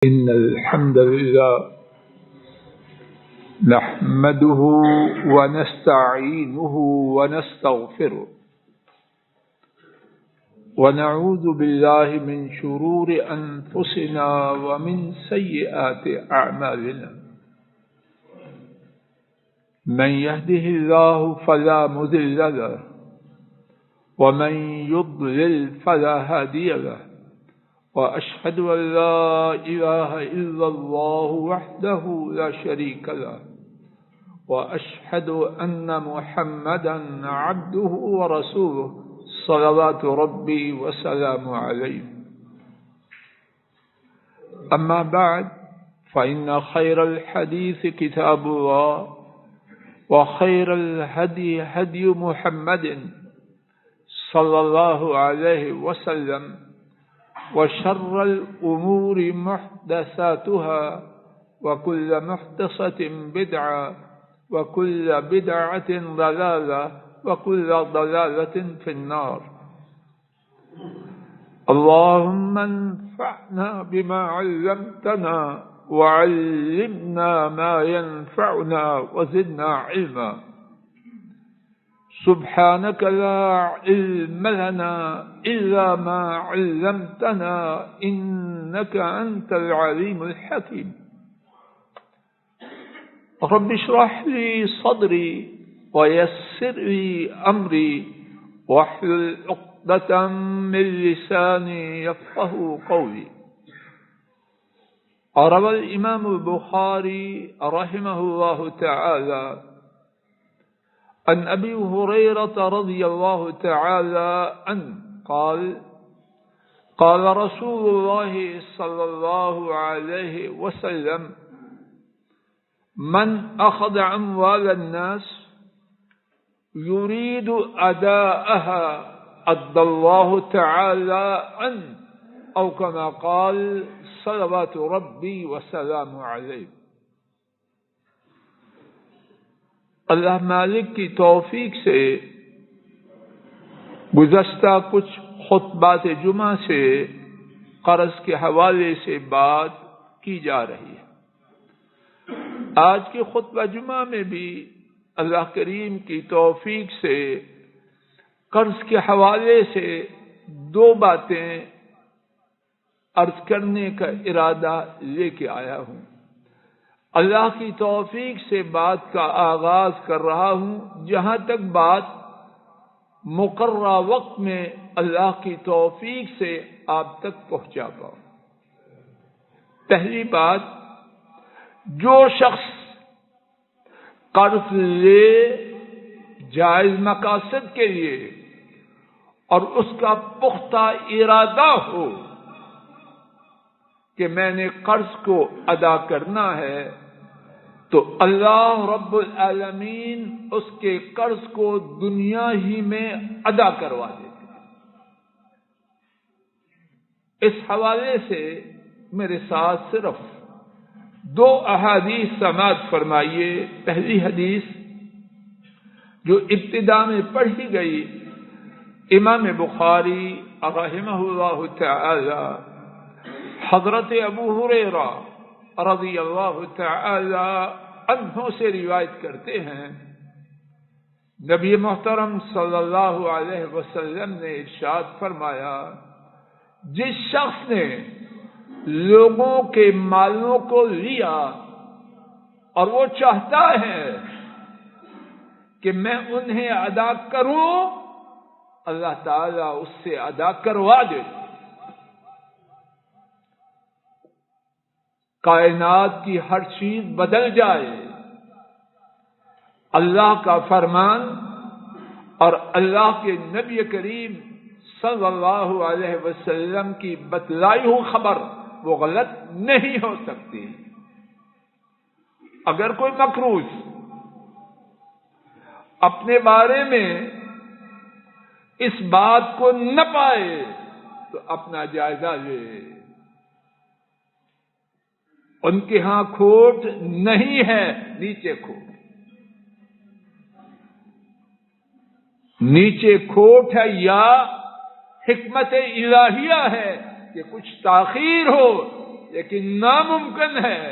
إن الحمد لله نحمده ونستعينه ونستغفره ونعوذ بالله من شرور أنفسنا ومن سيئات أعمالنا من يهده الله فلا مضل له ومن يضلل فلا هادي له وأشهد أن لا إله إلا الله وحده لا شريك له وأشهد أن محمدا عبده ورسوله صلوات ربي وسلامه عليه أما بعد فإن خير الحديث كتاب الله وخير الهدي هدي محمد صلى الله عليه وسلم وشر الأمور محدثاتها وكل محدثة بدعة وكل بدعة ضلالة وكل ضلالة في النار. اللهم انفعنا بما علمتنا وعلمنا ما ينفعنا وزدنا علما. سبحانك لا علم لنا إلا ما علمتنا إنك أنت العليم الحكيم. رب اشرح لي صدري ويسر لي أمري واحلل عقدة من لساني يفقهوا قولي. روى الإمام البخاري رحمه الله تعالى عن أبي هريرة رضي الله تعالى عنه قال قال رسول الله صلى الله عليه وسلم من أخذ أموال الناس يريد أداءها أدى الله تعالى عنه أو كما قال صلوات ربي وسلامه عليه. اللہ مالک کی توفیق سے گزشتہ کچھ خطبات جمعہ سے قرض کے حوالے سے بات کی جا رہی ہے. آج کے خطبہ جمعہ میں بھی اللہ کریم کی توفیق سے قرض کے حوالے سے دو باتیں عرض کرنے کا ارادہ لے کے آیا ہوں. اللہ کی توفیق سے بات کا آغاز کر رہا ہوں جہاں تک بات مقررہ وقت میں اللہ کی توفیق سے آپ تک پہنچا پاؤں. پہلی بات، جو شخص قرض لے جائز مقاصد کے لیے اور اس کا پختہ ارادہ ہو کہ میں نے قرض کو ادا کرنا ہے، تو اللہ رب العالمین اس کے قرض کو دنیا ہی میں ادا کروا دیتے ہیں. اس حوالے سے میرے ساتھ صرف دو احادیث سماعت فرمائیے. پہلی حدیث جو ابتدا میں پڑھی گئی، امام بخاری رحمہ اللہ تعالی حضرت ابو ہریرہ رضی اللہ تعالی عنہ سے روایت کرتے ہیں، نبی محترم صلی اللہ علیہ وسلم نے ارشاد فرمایا، جس شخص نے لوگوں کے مالوں کو لیا اور وہ چاہتا ہے کہ میں انہیں ادا کروں، اللہ تعالیٰ اس سے ادا کروا دے. کائنات کی ہر چیز بدل جائے، اللہ کا فرمان اور اللہ کے نبی کریم صلی اللہ علیہ وسلم کی بتلائی ہوئی خبر وہ غلط نہیں ہو سکتی. اگر کوئی مقروض اپنے بارے میں اس بات کو نہ پائے تو اپنا جائزہ لے. ان کے ہاں کھوٹ نہیں ہے، نیچے کھوٹ، نیچے کھوٹ ہے یا حکمت الہیہ ہے کہ کچھ تاخیر ہو لیکن ناممکن ہے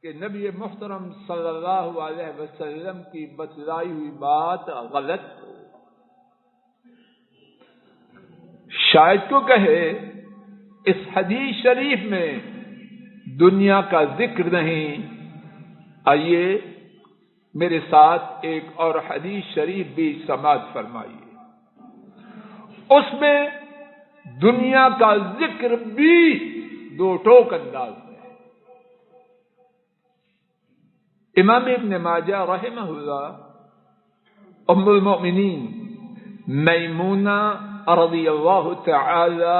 کہ نبی محترم صلی اللہ علیہ وسلم کی بتلائی ہوئی بات غلط ہو۔ شاید کو کہے اس حدیث شریف میں دنیا کا ذکر نہیں، آئیے میرے ساتھ ایک اور حدیث شریف بھی سماعت فرمائیے، اس میں دنیا کا ذکر بھی دو ٹوک انداز میں ہے۔ امام ابن ماجہ رحمہ اللہ ام المؤمنین میمونہ رضی اللہ تعالی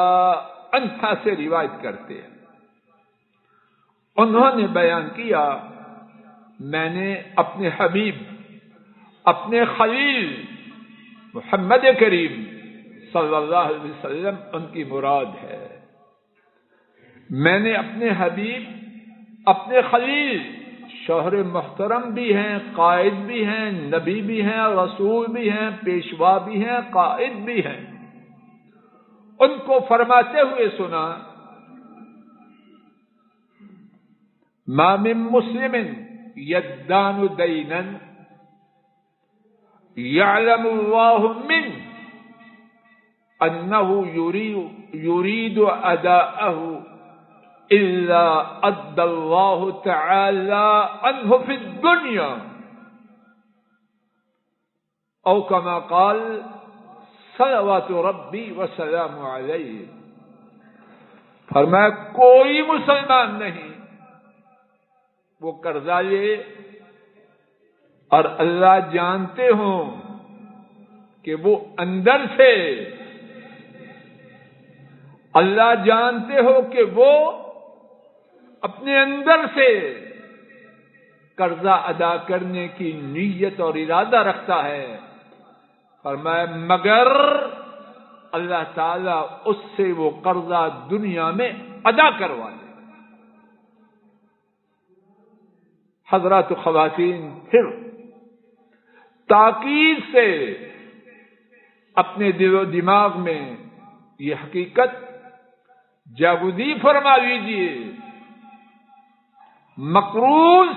عنہا سے روایت کرتے ہیں، انہوں نے بیان کیا میں نے اپنے حبیب اپنے خلیل محمد کریم صلی اللہ علیہ وسلم ان کی مراد ہے، میں نے اپنے حبیب اپنے خلیل شوہر محترم بھی ہیں، قائد بھی ہیں، نبی بھی ہیں، رسول بھی ہیں، پیشوا بھی ہیں، قائد بھی ہیں، ان کو فرماتے ہوئے سنا ما من مسلم یدان دینا یعلم اللہ منه انه يريد اداءه الا ادى الله تعالى عنه في الدنيا او كما قال صلوات ربی وسلام علیہ۔ فرمایا کوئی مسلمان نہیں وہ قرضہ لے اور اللہ جانتے ہوں کہ وہ اندر سے، اللہ جانتے ہو کہ وہ اپنے اندر سے قرضہ ادا کرنے کی نیت اور ارادہ رکھتا ہے، فرمایا مگر اللہ تعالی اس سے وہ قرضہ دنیا میں ادا کروا لے۔ حضرات خواتین پھر تاکید سے اپنے دل و دماغ میں یہ حقیقت جاگزی فرما لیجیے، مقروض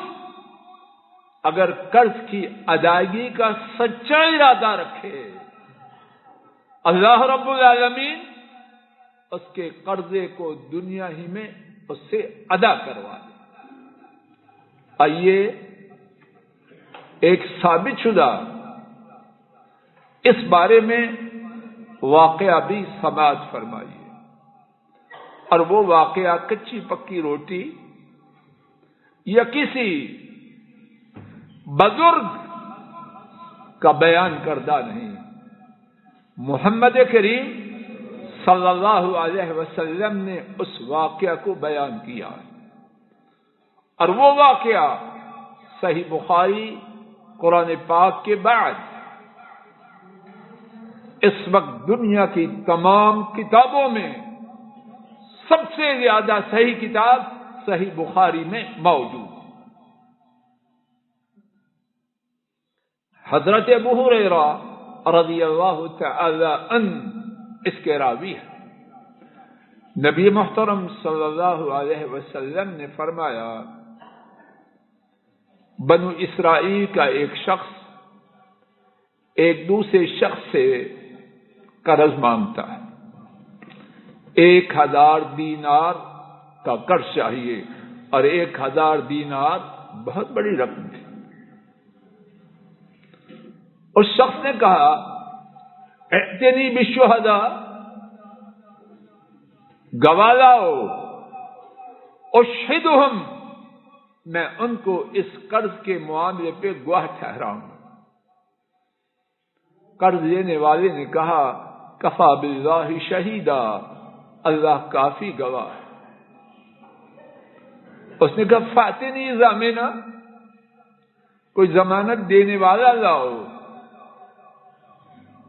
اگر قرض کی ادائیگی کا سچا ارادہ رکھے، اللہ رب العالمین اس کے قرضے کو دنیا ہی میں اس سے ادا کروا دے۔ آئیے ایک ثابت شدہ اس بارے میں واقعہ بھی سماعت فرمائیے، اور وہ واقعہ کچی پکی روٹی یا کسی بزرگ کا بیان کردہ نہیں، محمد کریم صلی اللہ علیہ وسلم نے اس واقعہ کو بیان کیا، اور وہ واقعہ صحیح بخاری قرآن پاک کے بعد اس وقت دنیا کی تمام کتابوں میں سب سے زیادہ صحیح کتاب صحیح بخاری میں موجود۔ حضرت ابو ہریرہ رضی اللہ تعالی عنہ اس کے راوی ہیں، نبی محترم صلی اللہ علیہ وسلم نے فرمایا بنو اسرائیل کا ایک شخص ایک دوسرے شخص سے قرض مانگتا ہے، 1000 دینار کا قرض چاہیے، اور 1000 دینار بہت بڑی رقم تھی۔ اس شخص نے کہا ائتنی بالشہداء، گواہ لاؤ، اشہدہم، میں ان کو اس قرض کے معاملے پہ گواہ ٹھہراؤں۔ قرض لینے والے نے کہا کفا باللہ شہیدا، اللہ کافی گواہ ہے۔ اس نے کہا فاتنی ضامنہ، کوئی ضمانت دینے والا لاؤ۔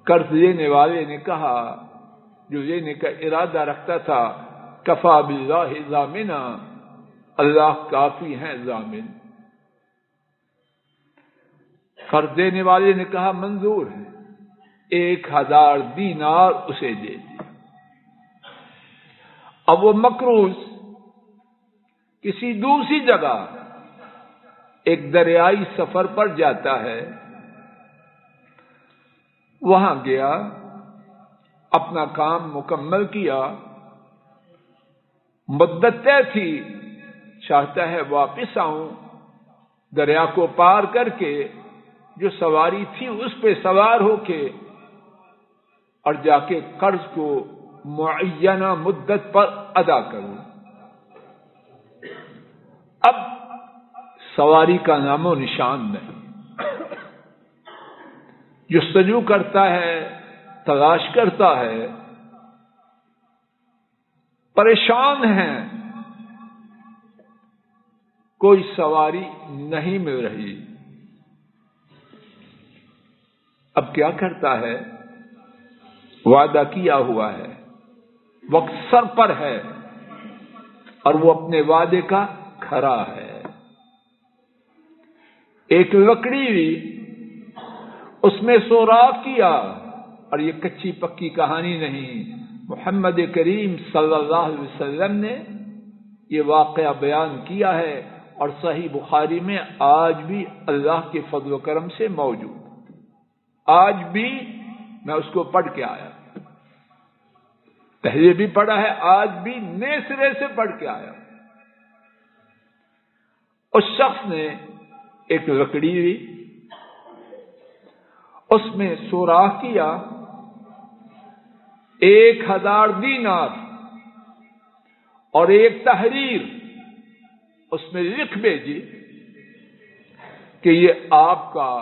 قرض لینے والے نے کہا، جو لینے کا ارادہ رکھتا تھا، کفا باللہ ضامنہ، اللہ کافی ہیں ضامن۔ قرض دینے والے نے کہا منظور ہے، 1000 دینار اسے دے دیا۔ اب وہ مقروض کسی دوسری جگہ ایک دریائی سفر پر جاتا ہے، وہاں گیا، اپنا کام مکمل کیا، مدت طے تھی، چاہتا ہے واپس آؤں، دریا کو پار کر کے جو سواری تھی اس پہ سوار ہو کے اور جا کے قرض کو معینہ مدت پر ادا کروں۔ اب سواری کا نام و نشان نہیں، جستجو کرتا ہے، تلاش کرتا ہے، پریشان ہیں، کوئی سواری نہیں مل رہی۔ اب کیا کرتا ہے؟ وعدہ کیا ہوا ہے، وقت سر پر ہے اور وہ اپنے وعدے کا کھرا ہے۔ ایک لکڑی لی، اس میں سوراخ کیا، اور یہ کچی پکی کہانی نہیں، محمد کریم صلی اللہ علیہ وسلم نے یہ واقعہ بیان کیا ہے، اور صحیح بخاری میں آج بھی اللہ کے فضل و کرم سے موجود، آج بھی میں اس کو پڑھ کے آیا، پہلے بھی پڑھا ہے، آج بھی نئے سرے سے پڑھ کے آیا۔ اس شخص نے ایک لکڑی لی، اس میں سوراخ کیا، 1000 دینار اور ایک تحریر اس میں لکھ بھیجی کہ یہ آپ کا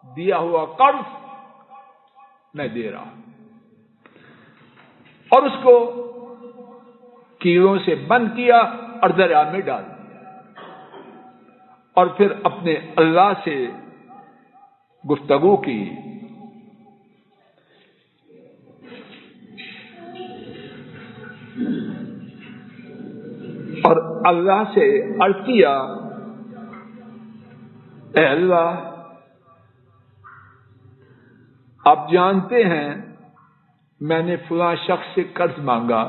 دیا ہوا قرض میں دے رہا ہوں، اور اس کو کیلوں سے بند کیا اور دریا میں ڈال دیا، اور پھر اپنے اللہ سے گفتگو کی۔ اور اللہ سے عرض کیا، اے اللہ، آپ جانتے ہیں میں نے فلاں شخص سے قرض مانگا،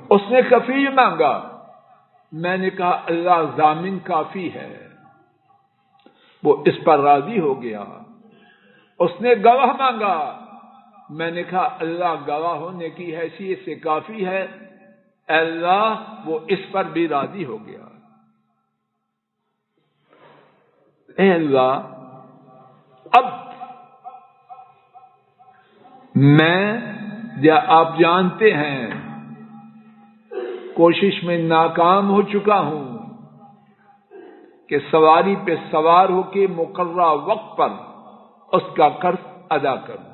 اس نے کفیل مانگا، میں نے کہا اللہ ضامن کافی ہے، وہ اس پر راضی ہو گیا۔ اس نے گواہ مانگا، میں نے کہا اللہ گواہ ہونے کی حیثیت سے کافی ہے، اے اللہ وہ اس پر بھی راضی ہو گیا۔ اے اللہ، اب میں یا آپ جانتے ہیں کوشش میں ناکام ہو چکا ہوں کہ سواری پہ سوار ہو کے مقررہ وقت پر اس کا قرض ادا کروں۔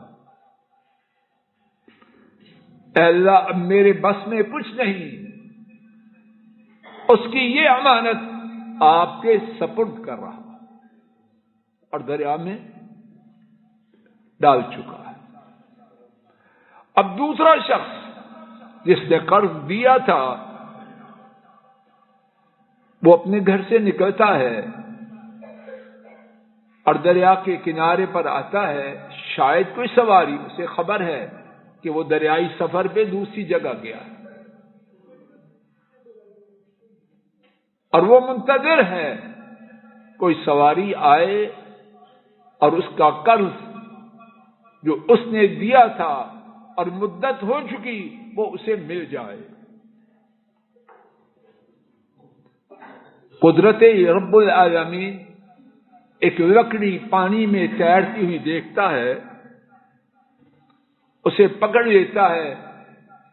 اے اللہ، اب میرے بس میں کچھ نہیں، اس کی یہ امانت آپ کے سپرد کر رہا ہوں، اور دریا میں ڈال چکا ہے۔ اب دوسرا شخص جس نے قرض دیا تھا وہ اپنے گھر سے نکلتا ہے اور دریا کے کنارے پر آتا ہے، شاید کوئی سواری اسے خبر ہے کہ وہ دریائی سفر پہ دوسری جگہ گیا ہے، اور وہ منتظر ہے کوئی سواری آئے اور اس کا قرض جو اس نے دیا تھا اور مدت ہو چکی وہ اسے مل جائے۔ قدرت رب العالمین ایک لکڑی پانی میں تیرتی ہوئی دیکھتا ہے، اسے پکڑ لیتا ہے،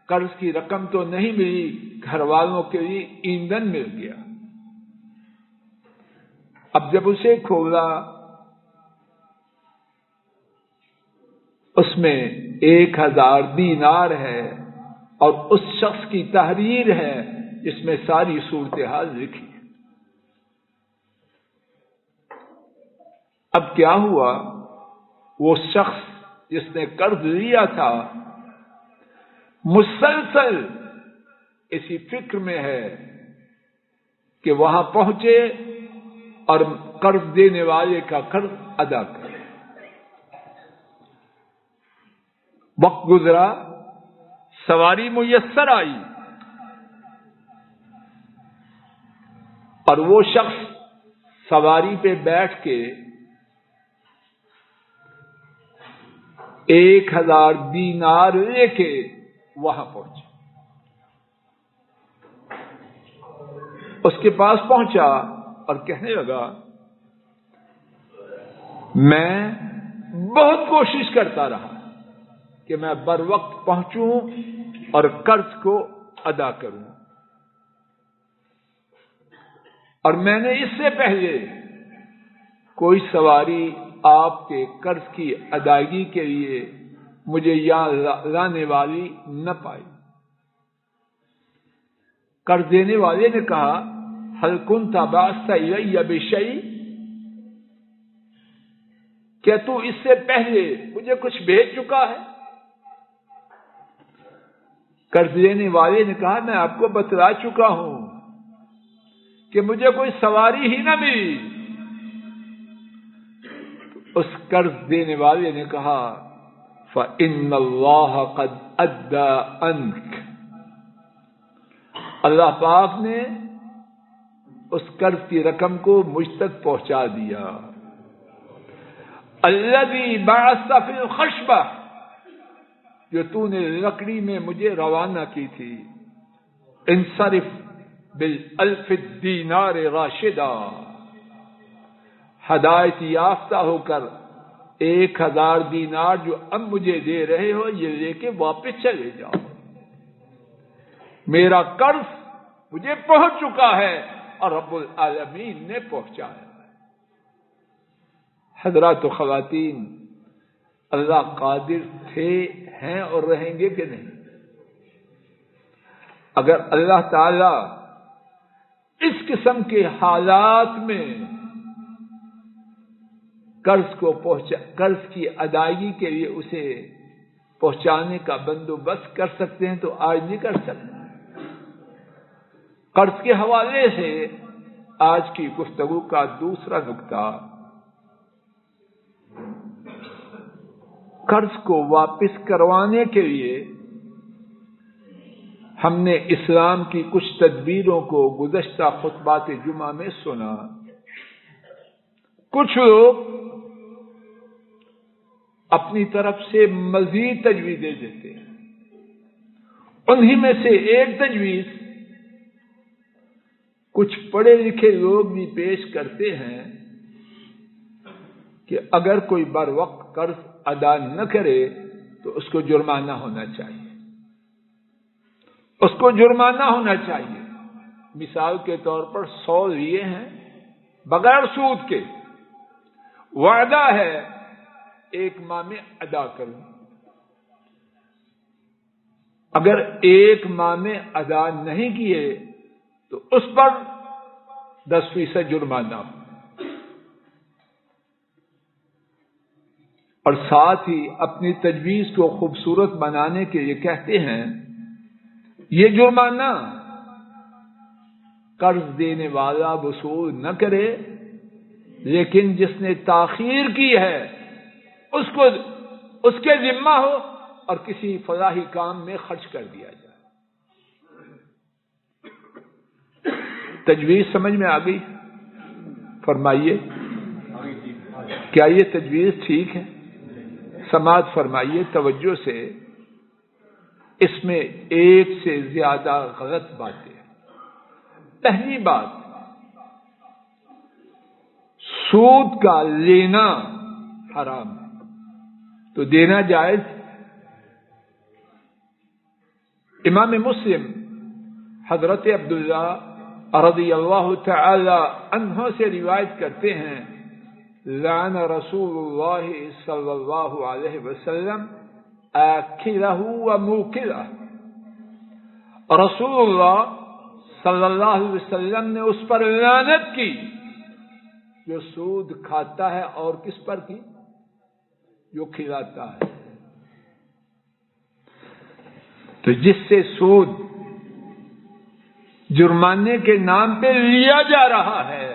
قرض کی رقم تو نہیں ملی، گھر والوں کے لیے ایندھن مل گیا۔ اب جب اسے کھولا، اس میں 1000 دینار ہے اور اس شخص کی تحریر ہے جس میں ساری صورتحال لکھی ہے۔ اب کیا ہوا؟ وہ شخص جس نے قرض لیا تھا مسلسل اسی فکر میں ہے کہ وہاں پہنچے اور قرض دینے والے کا قرض ادا کرے۔ وقت گزرا، سواری میسر آئی، اور وہ شخص سواری پہ بیٹھ کے 1000 دینار لے کے وہاں پہنچا. اس کے پاس پہنچا اور کہنے لگا میں بہت کوشش کرتا رہا کہ میں بر وقت پہنچوں اور قرض کو ادا کروں، اور میں نے اس سے پہلے کوئی سواری آپ کے قرض کی ادائیگی کے لیے مجھے یہاں لانے والی نہ پائی. قرض دینے والے نے کہا هل كنت بعثت الی بشیء، کیا تو اس سے پہلے مجھے کچھ بھیج چکا ہے؟ قرض دینے والے نے کہا میں آپ کو بتلا چکا ہوں کہ مجھے کوئی سواری ہی نہ ملی. اس قرض دینے والے نے کہا فإن اللہ قد أدى عنك، اللہ پاک نے اس قرض کی رقم کو مجھ تک پہنچا دیا. الذی بعث فی الخشبہ، جو تو نے لکڑی میں مجھے روانہ کی تھی. انصرف بالالف الدینار راشدہ، ہدایت یافتہ ہو کر 1000 دینار جو اب مجھے دے رہے ہو یہ لے کے واپس چلے جاؤ. میرا قرض مجھے پہنچ چکا ہے اور رب العالمین نے پہنچایا. حضرات و خواتین، اللہ قادر تھے، ہیں اور رہیں گے کہ نہیں؟ اگر اللہ تعالی اس قسم کے حالات میں قرض کی ادائیگی کے لیے اسے پہنچانے کا بندوبست کر سکتے ہیں تو آج نہیں کر سکتے. قرض کے حوالے سے آج کی گفتگو کا دوسرا نقطہ، قرض کو واپس کروانے کے لیے ہم نے اسلام کی کچھ تدبیروں کو گزشتہ خطبات جمعہ میں سنا. کچھ لوگ اپنی طرف سے مزید تجویزیں دیتے ہیں. انہی میں سے ایک تجویز کچھ پڑھے لکھے لوگ بھی پیش کرتے ہیں کہ اگر کوئی بر وقت قرض ادا نہ کرے تو اس کو جرمانہ ہونا چاہیے. اس کو جرمانہ ہونا چاہیے. مثال کے طور پر 100 لیے ہیں بغیر سود کے، وعدہ ہے 1 ماہ میں ادا کروں. اگر 1 ماہ میں ادا نہیں کیے تو اس پر 10% جرمانہ ہو. اور ساتھ ہی اپنی تجویز کو خوبصورت بنانے کے لیے کہتے ہیں یہ جرمانہ قرض دینے والا وصول نہ کرے، لیکن جس نے تاخیر کی ہے اس کے ذمہ ہو اور کسی فلاحی کام میں خرچ کر دیا جائے. تجویز سمجھ میں آ گئی؟ فرمائیے کیا یہ تجویز ٹھیک ہے؟ سماعت فرمائیے توجہ سے. اس میں ایک سے زیادہ غلط باتیں ہیں. پہلی بات، سود کا لینا حرام ہے تو دینا جائز. امام مسلم حضرت عبداللہ رضی اللہ تعالی عنہ سے روایت کرتے ہیں لعن رسول اللہ صلی اللہ علیہ وسلم آکلہ و موکلہ. رسول اللہ صلی اللہ علیہ وسلم نے اس پر لعنت کی جو سود کھاتا ہے، اور کس پر کی؟ جو کھلاتا ہے. تو جس سے سود جرمانے کے نام پہ لیا جا رہا ہے،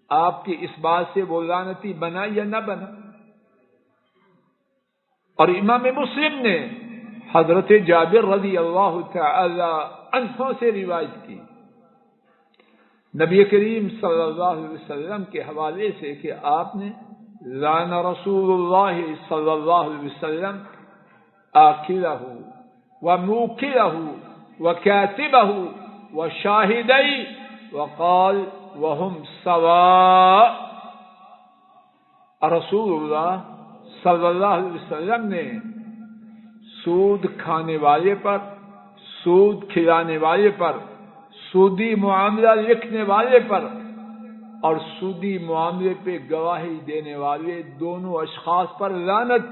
آپ کی اس بات سے وہ لعنتی بنا یا نہ بنا؟ اور امام مسلم نے حضرت جابر رضی اللہ تعالی عنہ سے روایت کی نبی کریم صلی اللہ علیہ وسلم کے حوالے سے کہ آپ نے لعن رسول اللہ صلی اللہ علیہ وسلم آکلہ وموکلہ وکاتبہ وشاہدی وقال وہم سواء. رسول اللہ صلی اللہ علیہ وسلم نے سود کھانے والے پر، سود کھلانے والے پر، سودی معاملہ لکھنے والے پر اور سودی معاملے پہ گواہی دینے والے دونوں اشخاص پر لعنت،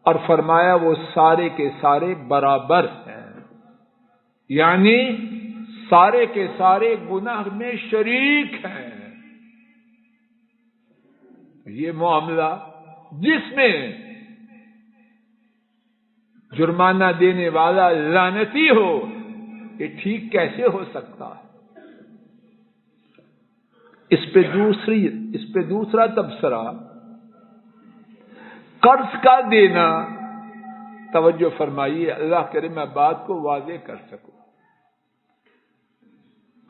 اور فرمایا وہ سارے کے سارے برابر ہیں، یعنی سارے کے سارے گناہ میں شریک ہیں. یہ معاملہ جس میں جرمانہ دینے والا لعنتی ہو، یہ ٹھیک کیسے ہو سکتا ہے؟ اس پہ دوسرا تبصرہ قرض کا دینا. توجہ فرمائیے، اللہ کرے میں بات کو واضح کر سکوں.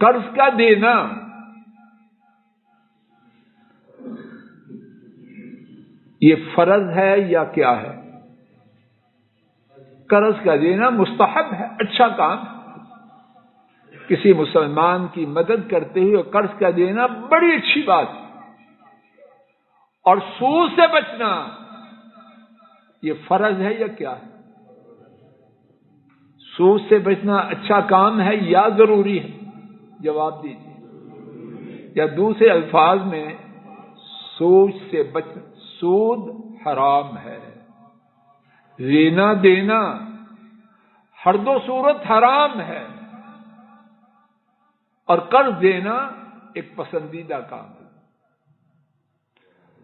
قرض کا دینا یہ فرض ہے یا کیا ہے؟ قرض کا دینا مستحب ہے، اچھا کام. کسی مسلمان کی مدد کرتے ہوئے قرض کا دینا بڑی اچھی بات. اور سود سے بچنا یہ فرض ہے یا کیا ہے؟ سود سے بچنا اچھا کام ہے یا ضروری ہے؟ جواب دیجیے. یا دوسرے الفاظ میں سود سے بچنا، سود حرام ہے، لینا دینا ہر دو صورت حرام ہے، اور قرض دینا ایک پسندیدہ کام ہے.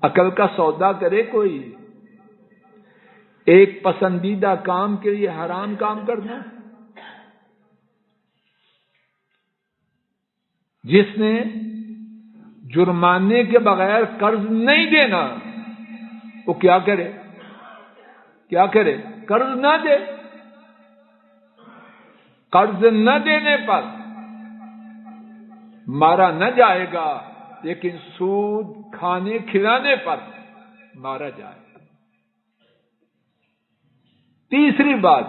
عقل کا سودا کرے کوئی، ایک پسندیدہ کام کے لیے حرام کام کرنا. جس نے جرمانے کے بغیر قرض نہیں دینا وہ کیا کرے؟ کیا کرے؟ قرض نہ دے. قرض نہ دینے پر مارا نہ جائے گا، لیکن سود کھانے کھلانے پر مارا جائے گا. تیسری بات،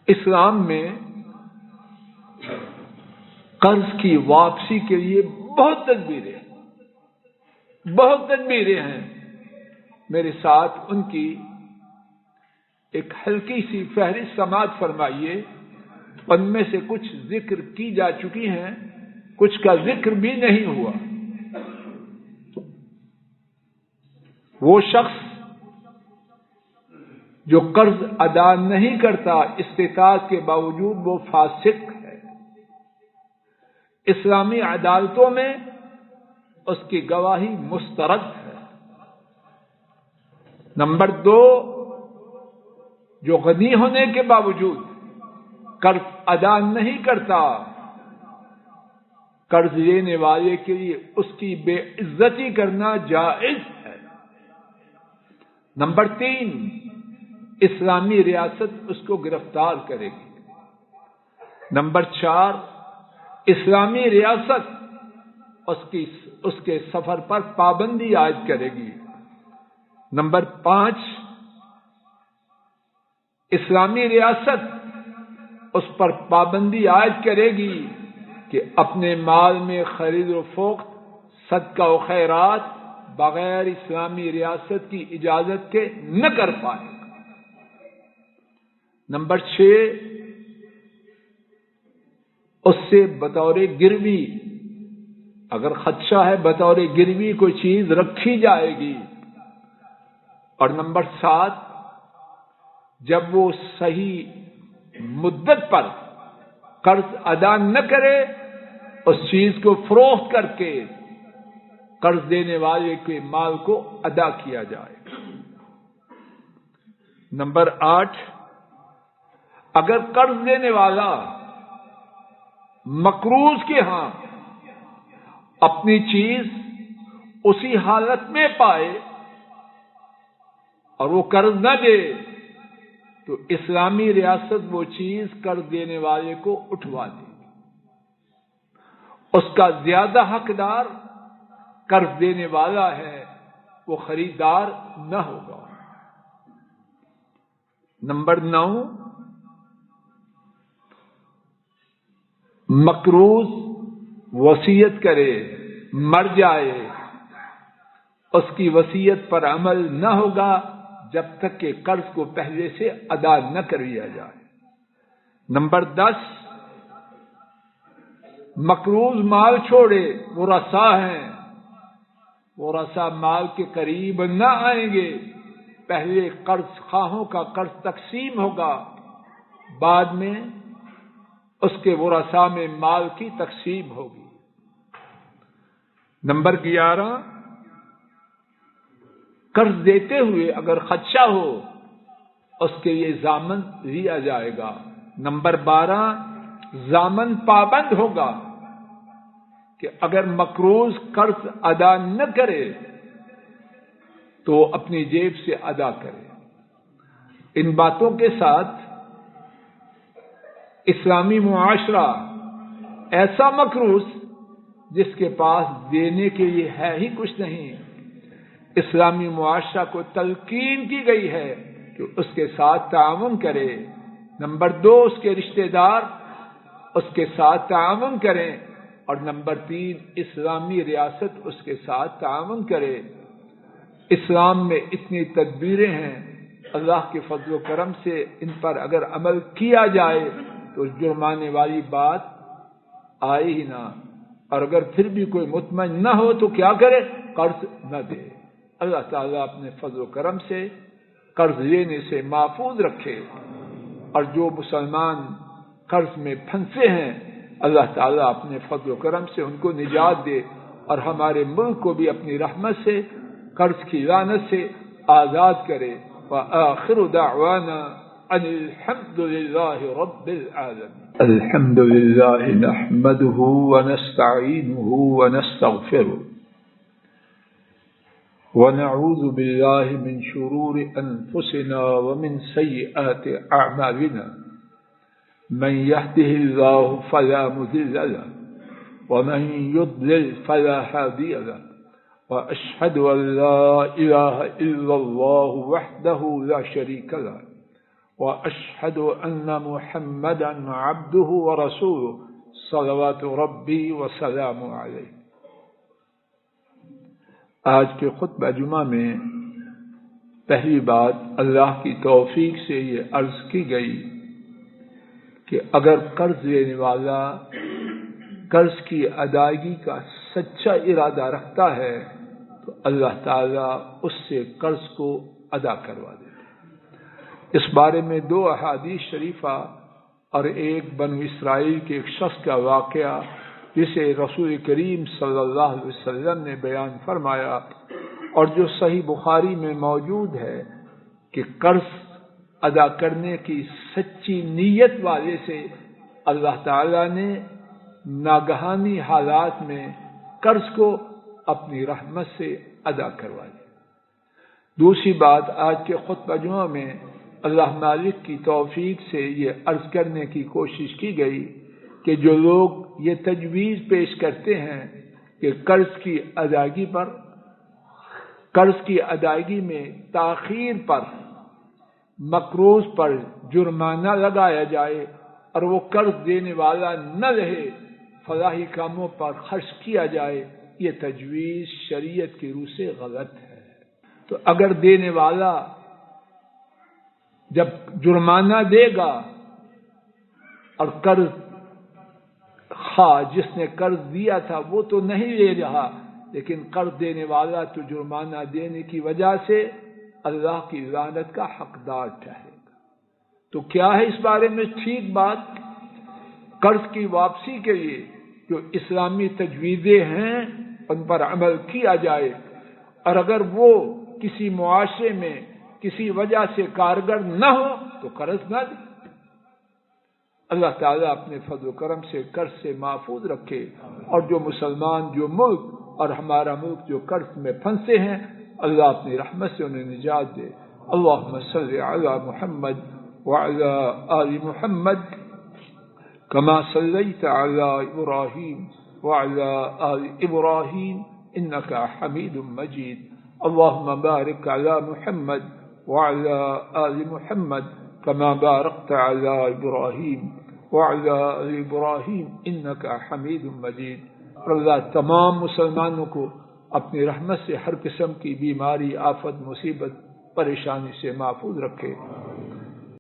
اسلام میں قرض کی واپسی کے لیے بہت تدبیریں ہیں. میرے ساتھ ان کی ایک ہلکی سی فہرست سماعت فرمائیے. ان میں سے کچھ ذکر کی جا چکی ہیں، کچھ کا ذکر بھی نہیں ہوا. وہ شخص جو قرض ادا نہیں کرتا، استطاعت کے باوجود وہ فاسق ہے. اسلامی عدالتوں میں اس کی گواہی مسترد ہے. نمبر 2، جو غنی ہونے کے باوجود قرض ادا نہیں کرتا، قرض لینے والے کے لیے اس کی بے عزتی کرنا جائز ہے. نمبر 3، اسلامی ریاست اس کو گرفتار کرے گی. نمبر 4، اسلامی ریاست اس کے سفر پر پابندی عائد کرے گی. نمبر 5، اسلامی ریاست اس پر پابندی عائد کرے گی کہ اپنے مال میں خرید و فروخت، صدقہ و خیرات بغیر اسلامی ریاست کی اجازت کے نہ کر پائے. نمبر 6، اس سے بطور گروی، اگر خدشہ ہے بطور گروی کوئی چیز رکھی جائے گی. اور نمبر 7، جب وہ صحیح مدت پر قرض ادا نہ کرے، اس چیز کو فروخت کر کے قرض دینے والے کے مال کو ادا کیا جائے. نمبر 8، اگر قرض دینے والا مقروض کے ہاں اپنی چیز اسی حالت میں پائے اور وہ قرض نہ دے تو اسلامی ریاست وہ چیز قرض دینے والے کو اٹھوا دے گی، اس کا زیادہ حقدار قرض دینے والا ہے، وہ خریدار نہ ہوگا۔ نمبر 9، مقروض وصیت کرے، مر جائے، اس کی وصیت پر عمل نہ ہوگا جب تک کہ قرض کو پہلے سے ادا نہ کر لیا جائے۔ نمبر 10، مقروض مال چھوڑے، ورثا ہیں، ورثا مال کے قریب نہ آئیں گے، پہلے قرض خواہوں کا قرض تقسیم ہوگا، بعد میں اس کے ورثا میں مال کی تقسیم ہوگی۔ نمبر 11، قرض دیتے ہوئے اگر خدشہ ہو اس کے لیے ضامن لیا جائے گا۔ نمبر 12، ضامن پابند ہوگا کہ اگر مقروض قرض ادا نہ کرے تو اپنی جیب سے ادا کرے۔ ان باتوں کے ساتھ اسلامی معاشرہ ایسا مقروض جس کے پاس دینے کے لیے ہے ہی کچھ نہیں، اسلامی معاشرہ کو تلقین کی گئی ہے کہ اس کے ساتھ تعاون کرے۔ نمبر 2، اس کے رشتہ دار اس کے ساتھ تعاون کریں، اور نمبر 3، اسلامی ریاست اس کے ساتھ تعاون کرے۔ اسلام میں اتنی تدبیریں ہیں، اللہ کے فضل و کرم سے ان پر اگر عمل کیا جائے تو جرمانے والی بات آئے ہی نہ، اور اگر پھر بھی کوئی مطمئن نہ ہو تو کیا کرے؟ قرض نہ دے۔ اللہ تعالیٰ اپنے فضل و کرم سے قرض لینے سے محفوظ رکھے، اور جو مسلمان قرض میں پھنسے ہیں اللہ تعالیٰ اپنے فضل و کرم سے ان کو نجات دے، اور ہمارے ملک کو بھی اپنی رحمت سے قرض کی لعنت سے آزاد کرے۔ وآخر دعوانا ان الحمد للہ رب العالمین۔ الحمد للہ نحمده ونستعینه ونستغفره ونعوذ باللہ من شرور انفسنا ومن سیئات اعمالنا، من يهده الله فلا مضل له ومن يضلل فلا هادي له، وأشهد أن لا إله إلا الله وحده لا شريك له، وأشهد أن محمدا عبده ورسوله صلوات ربي وسلامه عليه۔ آج کے خطبہ جمعہ میں پہلی بات اللہ کی توفیق سے یہ عرض کی گئی کہ اگر قرض لینے والا قرض کی ادائیگی کا سچا ارادہ رکھتا ہے تو اللہ تعالیٰ اس سے قرض کو ادا کروا دیتے ہیں۔ اس بارے میں 2 احادیث شریفہ اور ایک بنو اسرائیل کے ایک شخص کا واقعہ جسے رسول کریم صلی اللہ علیہ وسلم نے بیان فرمایا، اور جو صحیح بخاری میں موجود ہے کہ قرض ادا کرنے کی سچی نیت والے سے اللہ تعالیٰ نے ناگہانی حالات میں قرض کو اپنی رحمت سے ادا کروا دیا۔ دوسری بات، آج کے خطبہ جمعہ میں اللہ مالک کی توفیق سے یہ عرض کرنے کی کوشش کی گئی کہ جو لوگ یہ تجویز پیش کرتے ہیں کہ قرض کی ادائیگی میں تاخیر پر مقروض پر جرمانہ لگایا جائے اور وہ قرض دینے والا نہ رہے، فلاحی کاموں پر خرچ کیا جائے، یہ تجویز شریعت کی روح سے غلط ہے۔ تو اگر دینے والا جب جرمانہ دے گا اور قرض جس نے قرض دیا تھا وہ تو نہیں لے رہا، لیکن قرض دینے والا تو جرمانہ دینے کی وجہ سے اللہ کی لعنت کا حقدار ٹھہرے گا۔ تو کیا ہے اس بارے میں ٹھیک بات؟ قرض کی واپسی کے لیے جو اسلامی تجویزیں ہیں ان پر عمل کیا جائے، اور اگر وہ کسی معاشرے میں کسی وجہ سے کارگر نہ ہو تو قرض نہ دے۔ اللہ تعالیٰ اپنے فضل و کرم سے قرض سے محفوظ رکھے، اور جو مسلمان جو ملک اور ہمارا ملک جو قرض میں پھنسے ہیں اللہ اپنی رحمت سے انہیں نجات دے۔ اللہم صلی علی محمد وعلى آل محمد كما صليت على إبراهيم وعلى آل إبراهيم إنك حميد مجيد اللهم بارك على محمد وعلى آل محمد كما باركت على إبراهيم وعلى آل إبراهيم إنك حميد مجيد. اللہ تمام مسلمانوں کو اپنی رحمت سے ہر قسم کی بیماری، آفت، مصیبت، پریشانی سے محفوظ رکھے.